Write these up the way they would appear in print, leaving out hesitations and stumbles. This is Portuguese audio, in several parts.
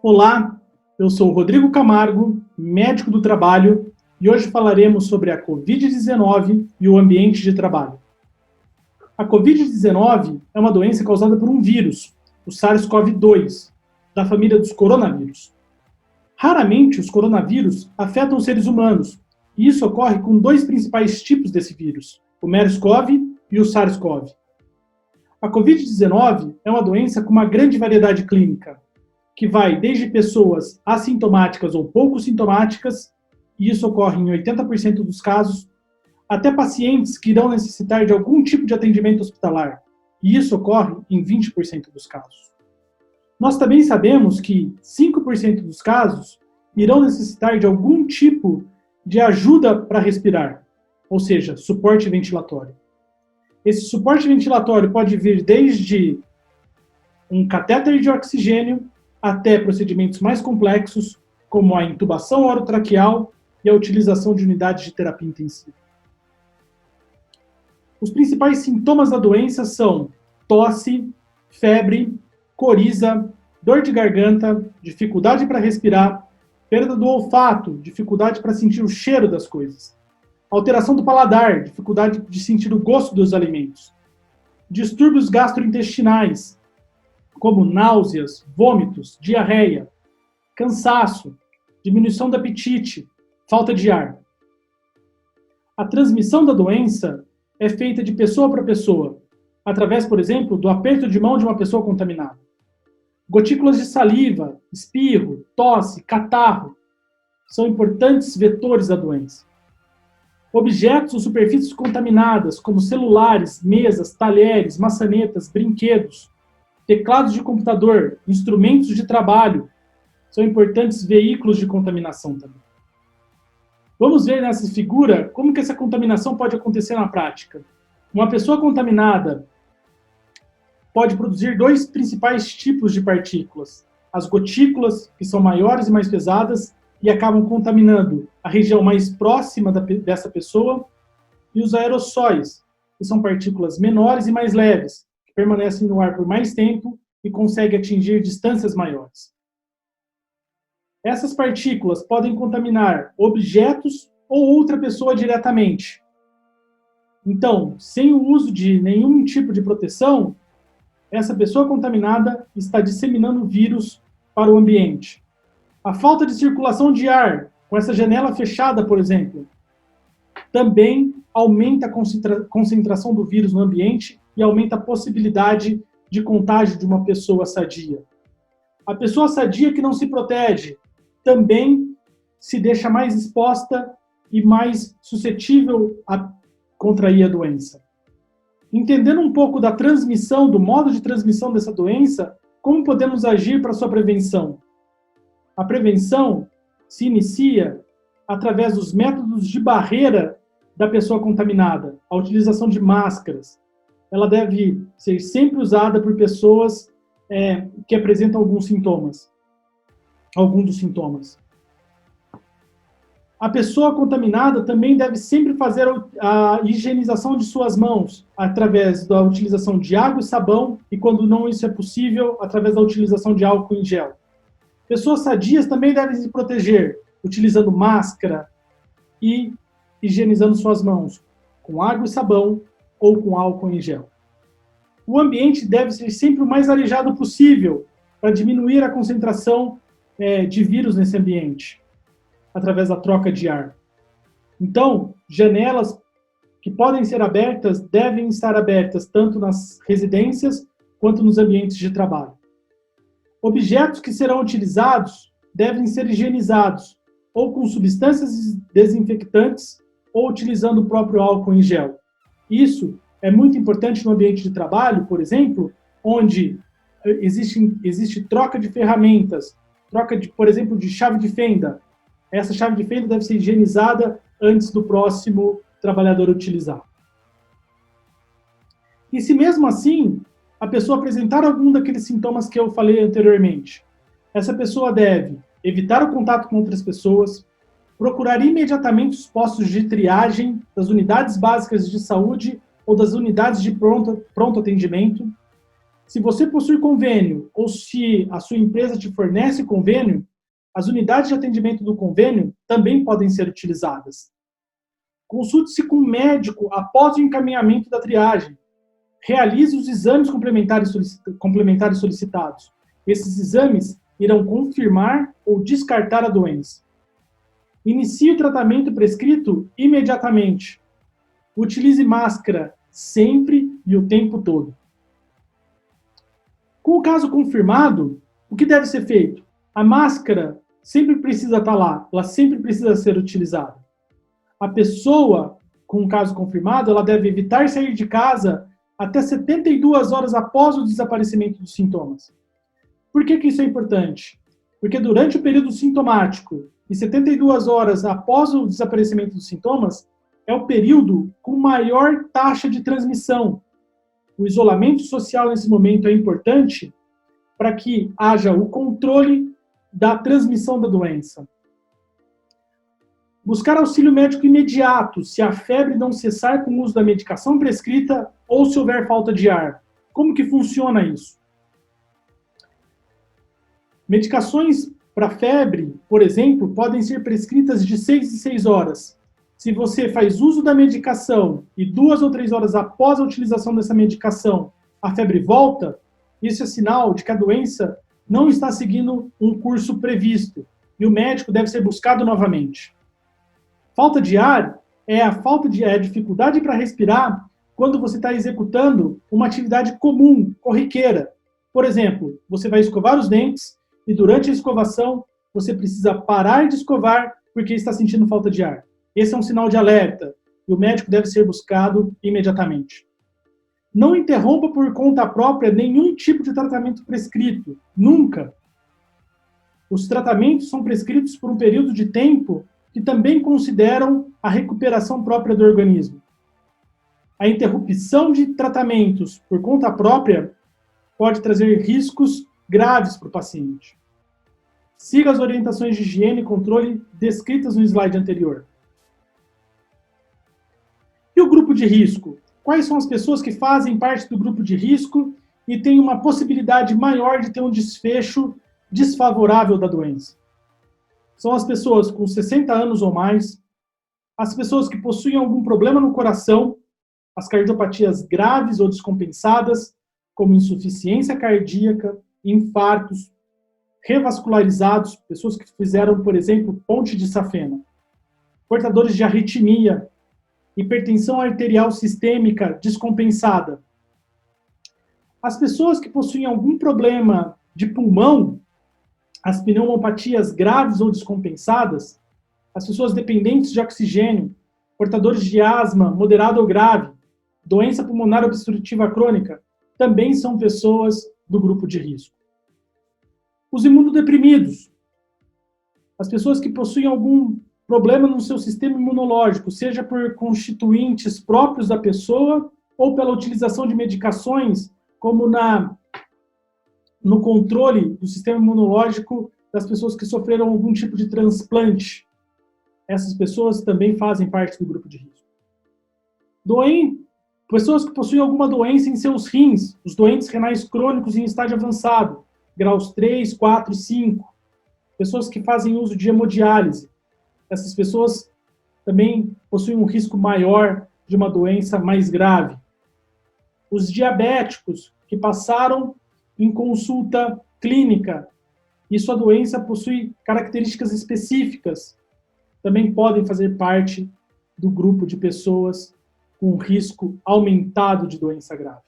Olá, eu sou o Rodrigo Camargo, médico do trabalho, e hoje falaremos sobre a Covid-19 e o ambiente de trabalho. A Covid-19 é uma doença causada por um vírus, o SARS-CoV-2, da família dos coronavírus. Raramente os coronavírus afetam os seres humanos, e isso ocorre com dois principais tipos desse vírus, o MERS-CoV e o SARS-CoV. A Covid-19 é uma doença com uma grande variedade clínica, que vai desde pessoas assintomáticas ou pouco sintomáticas, e isso ocorre em 80% dos casos, até pacientes que irão necessitar de algum tipo de atendimento hospitalar, e isso ocorre em 20% dos casos. Nós também sabemos que 5% dos casos irão necessitar de algum tipo de ajuda para respirar, ou seja, suporte ventilatório. Esse suporte ventilatório pode vir desde um catéter de oxigênio até procedimentos mais complexos, como a intubação orotraqueal e a utilização de unidades de terapia intensiva. Os principais sintomas da doença são tosse, febre, coriza, dor de garganta, dificuldade para respirar, perda do olfato, dificuldade para sentir o cheiro das coisas, alteração do paladar, dificuldade de sentir o gosto dos alimentos, distúrbios gastrointestinais, como náuseas, vômitos, diarreia, cansaço, diminuição do apetite, falta de ar. A transmissão da doença é feita de pessoa para pessoa, através, por exemplo, do aperto de mão de uma pessoa contaminada. Gotículas de saliva, espirro, tosse, catarro são importantes vetores da doença. Objetos ou superfícies contaminadas, como celulares, mesas, talheres, maçanetas, brinquedos, teclados de computador, instrumentos de trabalho, são importantes veículos de contaminação também. Vamos ver nessa figura como que essa contaminação pode acontecer na prática. Uma pessoa contaminada pode produzir dois principais tipos de partículas. As gotículas, que são maiores e mais pesadas, e acabam contaminando a região mais próxima dessa pessoa, e os aerossóis, que são partículas menores e mais leves, que permanecem no ar por mais tempo e conseguem atingir distâncias maiores. Essas partículas podem contaminar objetos ou outra pessoa diretamente. Então, sem o uso de nenhum tipo de proteção, essa pessoa contaminada está disseminando o vírus para o ambiente. A falta de circulação de ar, com essa janela fechada, por exemplo, também aumenta a concentração do vírus no ambiente e aumenta a possibilidade de contágio de uma pessoa sadia. A pessoa sadia que não se protege também se deixa mais exposta e mais suscetível a contrair a doença. Entendendo um pouco da transmissão, do modo de transmissão dessa doença, como podemos agir para sua prevenção? A prevenção se inicia através dos métodos de barreira da pessoa contaminada, a utilização de máscaras. Ela deve ser sempre usada por pessoas que apresentam algum dos sintomas. A pessoa contaminada também deve sempre fazer a higienização de suas mãos, através da utilização de água e sabão, e quando não isso é possível, através da utilização de álcool em gel. Pessoas sadias também devem se proteger, utilizando máscara e higienizando suas mãos, com água e sabão ou com álcool em gel. O ambiente deve ser sempre o mais arejado possível, para diminuir a concentração de vírus nesse ambiente, através da troca de ar. Então, janelas que podem ser abertas devem estar abertas tanto nas residências quanto nos ambientes de trabalho. Objetos que serão utilizados devem ser higienizados, ou com substâncias desinfectantes, ou utilizando o próprio álcool em gel. Isso é muito importante no ambiente de trabalho, por exemplo, onde existe troca de ferramentas, por exemplo, de chave de fenda. Essa chave de fenda deve ser higienizada antes do próximo trabalhador utilizar. E se mesmo assim a pessoa apresentar algum daqueles sintomas que eu falei anteriormente, essa pessoa deve evitar o contato com outras pessoas, procurar imediatamente os postos de triagem das unidades básicas de saúde ou das unidades de pronto atendimento, Se você possui convênio ou se a sua empresa te fornece convênio, as unidades de atendimento do convênio também podem ser utilizadas. Consulte-se com um médico após o encaminhamento da triagem. Realize os exames complementares solicitados. Esses exames irão confirmar ou descartar a doença. Inicie o tratamento prescrito imediatamente. Utilize máscara sempre e o tempo todo. Com o caso confirmado, o que deve ser feito? A máscara sempre precisa estar lá, ela sempre precisa ser utilizada. A pessoa com o caso confirmado, ela deve evitar sair de casa até 72 horas após o desaparecimento dos sintomas. Por que isso é importante? Porque durante o período sintomático e 72 horas após o desaparecimento dos sintomas, é o período com maior taxa de transmissão. O isolamento social nesse momento é importante para que haja o controle da transmissão da doença. Buscar auxílio médico imediato se a febre não cessar com o uso da medicação prescrita ou se houver falta de ar. Como que funciona isso? Medicações para febre, por exemplo, podem ser prescritas de 6 em 6 horas. Se você faz uso da medicação e 2 ou 3 horas após a utilização dessa medicação, a febre volta, isso é sinal de que a doença não está seguindo um curso previsto e o médico deve ser buscado novamente. Falta de ar é a dificuldade para respirar quando você está executando uma atividade comum, corriqueira. Por exemplo, você vai escovar os dentes e durante a escovação você precisa parar de escovar porque está sentindo falta de ar. Esse é um sinal de alerta e o médico deve ser buscado imediatamente. Não interrompa por conta própria nenhum tipo de tratamento prescrito, nunca. Os tratamentos são prescritos por um período de tempo que também consideram a recuperação própria do organismo. A interrupção de tratamentos por conta própria pode trazer riscos graves para o paciente. Siga as orientações de higiene e controle descritas no slide anterior. E o grupo de risco? Quais são as pessoas que fazem parte do grupo de risco e têm uma possibilidade maior de ter um desfecho desfavorável da doença? São as pessoas com 60 anos ou mais, as pessoas que possuem algum problema no coração, as cardiopatias graves ou descompensadas, como insuficiência cardíaca, infartos, revascularizados, pessoas que fizeram, por exemplo, ponte de safena, portadores de arritmia, hipertensão arterial sistêmica descompensada. As pessoas que possuem algum problema de pulmão, as pneumopatias graves ou descompensadas, as pessoas dependentes de oxigênio, portadores de asma moderado ou grave, doença pulmonar obstrutiva crônica, também são pessoas do grupo de risco. Os imunodeprimidos, as pessoas que possuem algum problema no seu sistema imunológico, seja por constituintes próprios da pessoa ou pela utilização de medicações, como no controle do sistema imunológico das pessoas que sofreram algum tipo de transplante. Essas pessoas também fazem parte do grupo de risco. Pessoas que possuem alguma doença em seus rins, os doentes renais crônicos em estágio avançado, graus 3, 4 e 5. Pessoas que fazem uso de hemodiálise. Essas pessoas também possuem um risco maior de uma doença mais grave. Os diabéticos que passaram em consulta clínica e sua doença possui características específicas, também podem fazer parte do grupo de pessoas com risco aumentado de doença grave.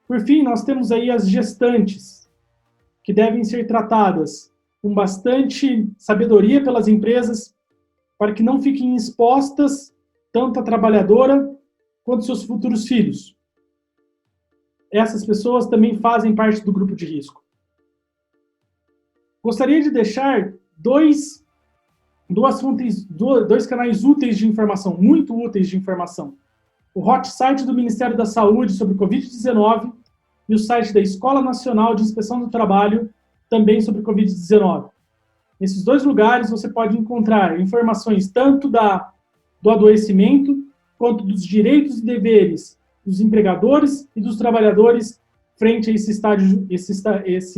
Por fim, nós temos aí as gestantes, que devem ser tratadas com bastante sabedoria pelas empresas, para que não fiquem expostas tanto a trabalhadora quanto seus futuros filhos. Essas pessoas também fazem parte do grupo de risco. Gostaria de deixar dois canais úteis de informação, muito úteis de informação. O hot site do Ministério da Saúde sobre Covid-19 e o site da Escola Nacional de Inspeção do Trabalho, também sobre Covid-19. Nesses dois lugares você pode encontrar informações tanto do adoecimento, quanto dos direitos e deveres dos empregadores e dos trabalhadores frente a esse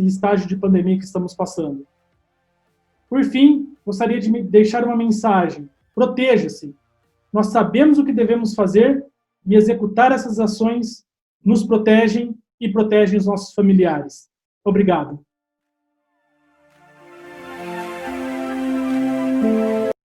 estágio de pandemia que estamos passando. Por fim, gostaria de deixar uma mensagem. Proteja-se. Nós sabemos o que devemos fazer e executar essas ações nos protegem e protegem os nossos familiares. Obrigado.